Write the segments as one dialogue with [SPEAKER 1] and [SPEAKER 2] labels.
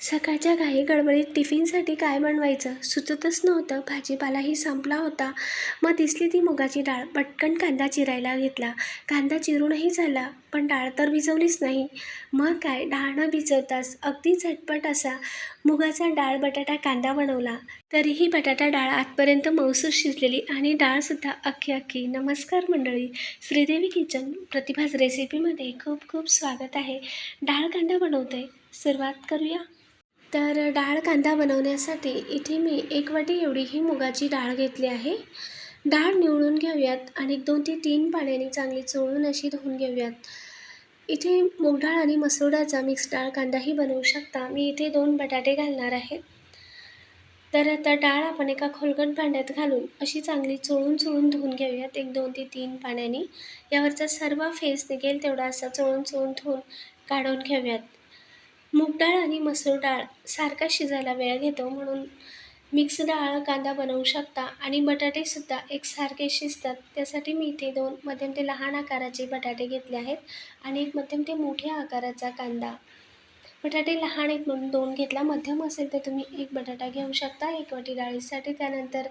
[SPEAKER 1] सकाळच्या घाई गडबडीत टिफिनसाठी काय बनवायचं सुचतच नव्हतं. भाजीपालाही संपला होता. मग दिसली ती मुगाची डाळ. पटकन कांदा चिरायला घेतला. कांदा चिरूनही झाला, पण डाळ तर भिजवलीच नाही. मग काय, डाळ न भिजवताच अगदी झटपट असा मुगाचा डाळ बटाटा कांदा बनवला. तरीही बटाटा डाळ आतपर्यंत मऊसूत शिजलेली आणि डाळसुद्धा अख्खी अख्खी. नमस्कार मंडळी, श्रीदेवी किचन प्रतिभाज रेसिपीमध्ये खूप खूप स्वागत आहे. डाळ कांदा बनवते, सुरुवात करूया. तर डाळ कांदा बनवण्यासाठी इथे मी 1 वाटी एवढी ही मुगाची डाळ घेतली आहे. डाळ निवडून घेऊयात आणि 2 ते 3 पाण्याने चांगली चोळून अशी धुवून घेऊयात. इथे मूग डाळ आणि मसूर डाळचा मिक्स डाळ कांदाही बनवू शकता. मी इथे 2 बटाटे घालणार आहे. तर आता डाळ आपण एका खोलगट भांड्यात घालून अशी चांगली चोळून धुवून घेऊयात 1-2 ते 3 पाण्याने. यावरचा सर्व फेस निघेल तेवढा असा चोळून धुवून काढून घेऊयात. मूग डाळ आणि मसूर डाळ सारखा शिजायला वेळ घेतो, म्हणून मिक्स डाळ कांदा बनवू शकता. आणि बटाटेसुद्धा एकसारखे शिजतात, त्यासाठी मी इथे 2 मध्यम ते लहान आकाराचे बटाटे घेतले आहेत आणि 1 मध्यम ते मोठ्या आकाराचा कांदा. बटाटे लहान आहेत म्हणून 2 घेतला, मध्यम असेल तर तुम्ही 1 बटाटा घेऊ शकता 1 वाटी डाळीसाठी. त्यानंतर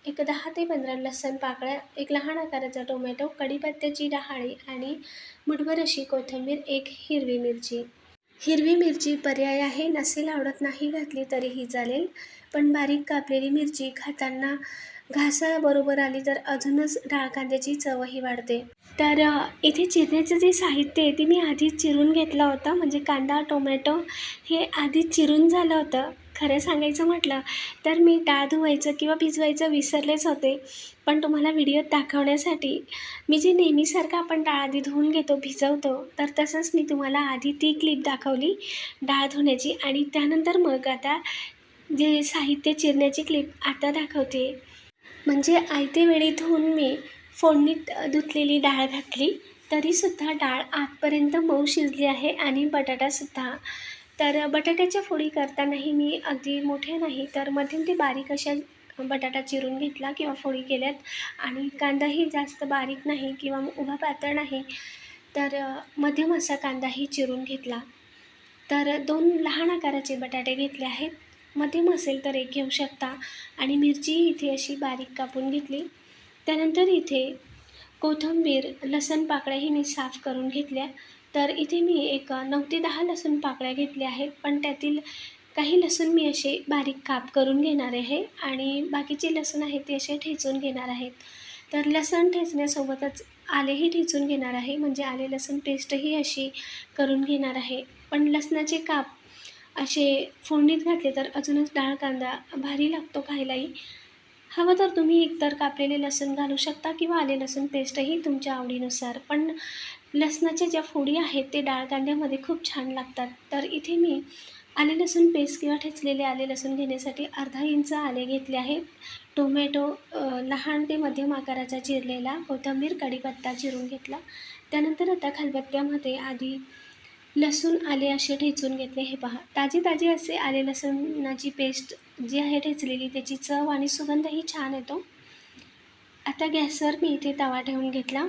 [SPEAKER 1] एक 10 ते 15 लसूण पाकळ्या, 1 लहान आकाराचा टोमॅटो, कढीपत्त्याची डहाळी आणि मुठभर अशी कोथिंबीर, 1 हिरवी मिरची. हिरवी मिरची पर्याय आहे, नसेल आवडत नाही घातली तरीही चालेल, पण बारीक कापलेली मिरची खाताना घासाबरोबर आली तर अजूनच डाळ कांद्याची चवही वाढते. तर इथे चिरण्याचं जे साहित्य आहे ते मी आधीच चिरून घेतलं होतं, म्हणजे कांदा टोमॅटो हे आधीच चिरून झालं होतं. खरं सांगायचं म्हटलं तर मी डाळ धुवायचं किंवा भिजवायचं विसरलेच होते, पण तुम्हाला व्हिडिओत दाखवण्यासाठी मी जे नेहमीसारखं आपण डाळ आधी धुवून घेतो, भिजवतो, तर तसंच मी तुम्हाला आधी ती क्लिप दाखवली डाळ धुण्याची आणि त्यानंतर मग आता जे साहित्य चिरण्याची क्लिप आता दाखवते. म्हणजे आयते वेळी धुवून मी फोडणीत धुतलेली डाळ घातली, तरीसुद्धा डाळ आतपर्यंत मऊ शिजली आहे आणि बटाटासुद्धा. तर बटाट्याच्या फोडी करतानाही मी अगदी मोठ्या नाही तर मध्यम ते बारीक अशा बटाटा चिरून घेतला किंवा फोडी केल्यात. आणि कांदाही जास्त बारीक नाही किंवा उभा पातळ नाही, तर मध्यम असा कांदाही चिरून घेतला. तर 2 लहान आकाराचे बटाटे घेतले आहेत, मध्यम असेल तर 1 घेऊ शकता. आणि मिरची इथे अशी बारीक कापून घेतली. त्यानंतर इथे कोथिंबीर, लसूण पाकळ्याही मी साफ करून घेतल्या. तर इथे मी एक 9 ते 10 लसूण पाकळ्या घेतल्या आहेत, पण त्यातील काही लसूण मी असे बारीक काप करून घेणार आहे आणि बाकीचे लसूण आहेत ते असे ठेचून घेणार आहेत. तर लसूण ठेचण्यासोबतच आलेही ठेचून घेणार आहे, म्हणजे आले लसूण पेस्टही अशी करून घेणार आहे. पण लसणाचे काप असे फोडणीत घातले तर अजूनच डाळ कांदा भारी लागतो खायलाही. हवं तर तुम्ही एकतर कापलेले लसूण घालू शकता किंवा आले लसूण पेस्टही तुमच्या आवडीनुसार, पण लसणाच्या ज्या फोडी आहेत ते डाळ कांद्यामध्ये खूप छान लागतात. तर इथे मी आले लसूण पेस्ट किंवा ठेचलेले आले लसूण घेण्यासाठी अर्धा इंच आले घेतले आहेत. टोमॅटो लहान ते मध्यम आकाराचा चिरलेला, कोथिंबीर, कढीपत्ता चिरून घेतला. त्यानंतर आता खलबत्त्यामध्ये आधी लसूण आले असे ठेचून घेतले. हे पहा, ताजे असे आले लसूणाची पेस्ट जी आहे ठेचलेली, त्याची चव आणि सुगंधही छान येतो. आता गॅसवर मी इथे तवा ठेवून घेतला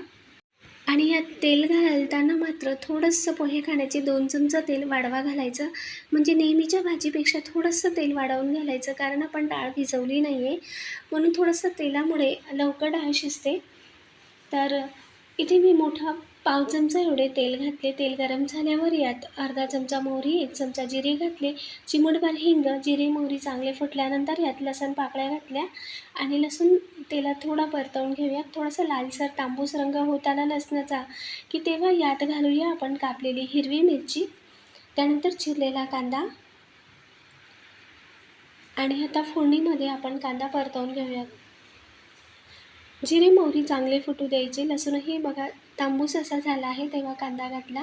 [SPEAKER 1] आणि यात तेल घालताना मात्र थोडंसं पोहे खाण्याचे 2 चमचा तेल वाढवा घालायचं, म्हणजे नेहमीच्या भाजीपेक्षा थोडंसं तेल वाढवून घालायचं, कारण आपण डाळ भिजवली नाही आहे, म्हणून थोडंसं तेलामुळे लवकर डाळ शिजते. तर इथे मी मोठा पाव चमचा एवढे तेल घातले. तेल गरम झाल्यावर यात अर्धा चमचा मोहरी, 1 चमचा जिरे घातले, चिमूटभर हिंग. जिरे मोहरी चांगले फुटल्यानंतर यात लसूण पाकळ्या घातल्या आणि लसूण तेलात थोडा परतवून घेऊयात. थोडासा लालसर तांबूस रंग होत आला लसणाचा की तेव्हा यात घालूया आपण कापलेली हिरवी मिरची, त्यानंतर चिरलेला कांदा. आणि आता फोडणीमध्ये आपण कांदा परतवून घेऊयात. जिरे मोहरी चांगले फुटू द्यायचे. लसूणही बघा तांबूस असा झाला आहे, तेव्हा कांदा घातला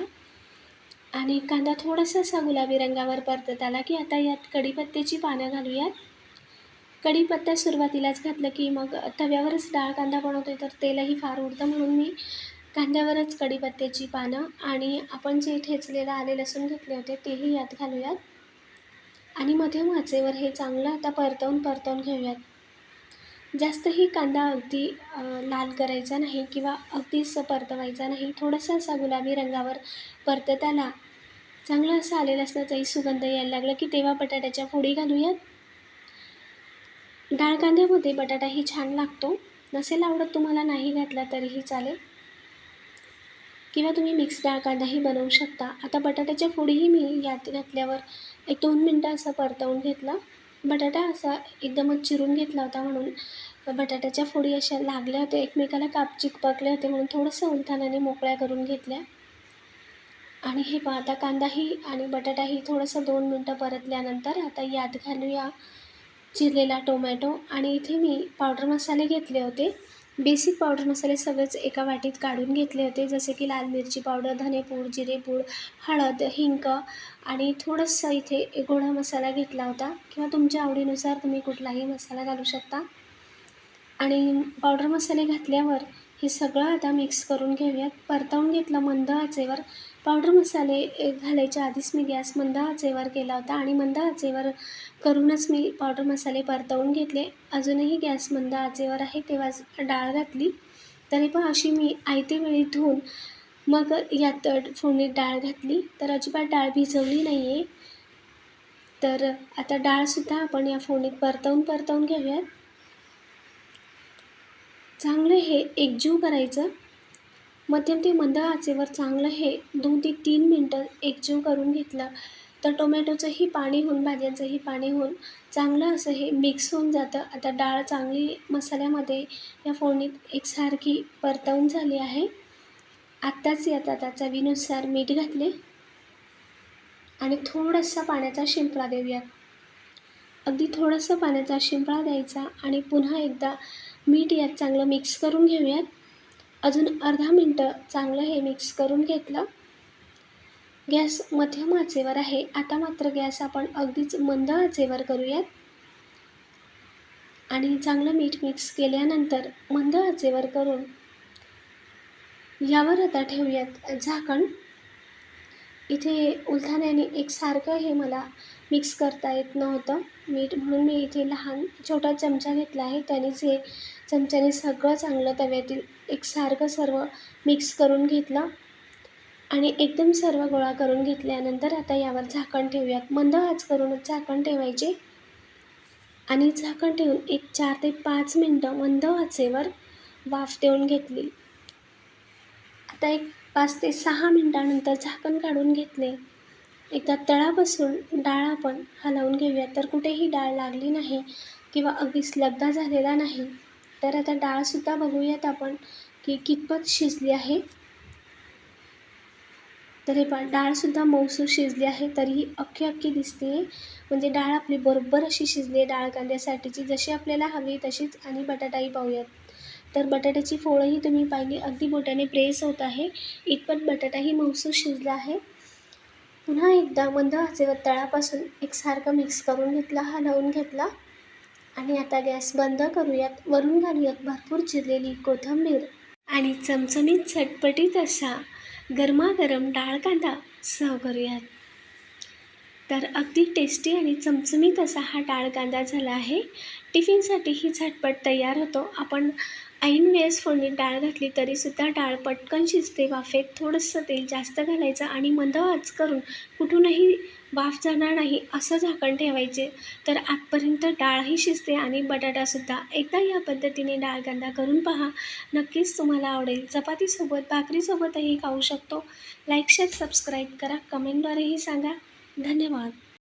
[SPEAKER 1] आणि कांदा थोडासा असा गुलाबी रंगावर परतत आला की आता यात कढीपत्त्याची पानं घालूयात. कढीपत्ता सुरुवातीलाच घातलं की मग तव्यावरच डाळ कांदा बनवतोय तर तेलही फार उडतं, म्हणून मी कांद्यावरच कढीपत्त्याची पानं आणि आपण जे ठेचलेलं आले लसूण घेतले होते तेही यात घालूयात आणि मध्यम आचेवर हे चांगलं आता परतवून घेऊयात. जास्तही कांदा अगदी लाल करायचा नाही किंवा अगदीच परतवायचा नाही. थोडासा असा गुलाबी रंगावर परतत आला चांगला असा आलेला लसणाचाही सुगंध यायला लागला की तेव्हा बटाट्याच्या फोडी घालूयात. डाळ कांद्यामध्ये बटाटाही छान लागतो. नसेल आवडत तुम्हाला नाही घातला तरीही चालेल, किंवा तुम्ही मिक्स डाळ कांदाही बनवू शकता. आता बटाट्याच्या फोडीही मी यात घातल्यावर 1-2 मिनटं असं परतवून घेतलं. बटाटा असा एकदमच चिरून घेतला होता म्हणून बटाट्याच्या फोडी अशा लागल्या होत्या एकमेकाला, काप चिकपकले होते म्हणून थोडंसं उलथानाने मोकळ्या करून घेतल्या. आणि हे पहा आता कांदाही आणि बटाटाही थोडंसं 2 मिनटं परतल्यानंतर आता यात घालूया चिरलेला टोमॅटो. आणि इथे मी पावडर मसाले घेतले होते. बेसिक पावडर मसाले सगळेच एका वाटीत काढून घेतले होते, जसे की लाल मिरची पावडर, धनेपूड, जिरेपूड, हळद, हिंग आणि थोडंसं इथे गोडा मसाला घेतला होता, किंवा तुमच्या आवडीनुसार तुम्ही कुठलाही मसाला घालू शकता. आणि पावडर मसाले घातल्यावर हे सगळं आता मिक्स करून घेऊयात. परतवून घेतलं मंद आचेवर. पावडर मसाले घालायच्या आधीच मी गॅस मंद आचेवर केला होता आणि मंद आचेवर करूनच मी पावडर मसाले परतवून घेतले. अजूनही गॅस मंद आचेवर आहे तेव्हाच डाळ घातली. तरी पण अशी मी आयते वेळी धुवून मग यात फोडणीत डाळ घातली, तर अजिबात डाळ भिजवली नाही आहे. तर आता डाळसुद्धा आपण या फोडणीत परतवून घेऊयात. चांगलं हे एकजीव करायचं. मध्यम ते मंद आचेवर चांगलं हे 2 ते 3 मिनटं एकजीव करून घेतलं तर टोमॅटोचंही पाणी होऊन, भाज्यांचंही पाणी होऊन चांगलं असं हे मिक्स होऊन जातं. आता डाळ चांगली मसाल्यामध्ये या फोडणीत एकसारखी परतवून झाली आहे. आत्ताच यात आता चवीनुसार मीठ घातले आणि थोडासा पाण्याचा शिंपडा देऊयात. अगदी थोडंसं पाण्याचा शिंपडा द्यायचा आणि पुन्हा एकदा मीठ यात चांगलं मिक्स करून घेऊयात. अजून अर्धा मिनटं चांगलं हे मिक्स करून घेतलं. गॅस मध्यम आचेवर आहे. आता मात्र गॅस आपण अगदीच मंद आचेवर करूयात. आणि चांगलं मीठ मिक्स केल्यानंतर मंद आचेवर करून यावर आता ठेवूयात झाकण. इथे उलथाण्याने एकसारखं हे मला मिक्स करता येत नव्हतं मीठ, म्हणून मी इथे लहान छोटा चमचा घेतला आहे. त्यानेच हे चमच्याने सगळं चांगलं तव्यातील एकसारखं सर्व मिक्स करून घेतलं आणि एकदम सर्व गोळा करून घेतल्यानंतर आता यावर झाकण ठेवूयात. मंद आच करूनच झाकण ठेवायचे आणि झाकण ठेवून एक 4 ते 5 मिनटं मंद आचेवर वाफ देऊन घेतली. आता एक 5 ते 6 मिनटानंतर झाकण काढून घेतले. एकदा तळापासून डाळ आपण हलवून घेऊया, तर कुठेही डाळ लागली नाही किंवा अगदीच लगदा झालेला नाही. तर आता डाळसुद्धा बघूयात आपण की कितपत शिजली आहे. तर हे डाळसुद्धा मऊसूर शिजली आहे, तरीही अख्खी दिसते आहे. म्हणजे डाळ आपली बरोबर अशी शिजली आहे डाळ कांद्यासाठीची, जशी आपल्याला हवी तशीच. आणि बटाटाही पाहूयात, तर बटाट्याची फोडही तुम्ही पाहिली अगदी बोटाने प्रेस होत आहे, इतपत बटाटाही मऊसूर शिजला आहे. पुन्हा एकदा मंद आचेवर तळापासून एकसारखं मिक्स करून घेतलं, हलवून घेतलं आणि आता गॅस बंद करूयात. वरून घालूयात भरपूर चिरलेली कोथिंबीर आणि चमचमीत झटपटीत असा गरमागरम डाळ कांदा सर्व करूयात. तर अगदी टेस्टी आणि चमचमीत असा हा डाळ कांदा झाला आहे. टिफिनसाठीही झटपट तयार होतो. आपण ऐन वेळेस फोडणीत डाळ घातली तरीसुद्धा डाळ पटकन शिजते. वाफेत थोडंसं तेल जास्त घालायचं आणि मंद आच करून कुठूनही वाफ जाणार नाही असं झाकण ठेवायचे, तर आतपर्यंत डाळही शिजते आणि बटाटासुद्धा. एकदा या पद्धतीने डाळ कांदा करून पहा, नक्कीच तुम्हाला आवडेल. चपातीसोबत, भाकरीसोबतही खाऊ शकतो. लाईक, शेअर, सबस्क्राईब करा, कमेंटद्वारेही सांगा. धन्यवाद.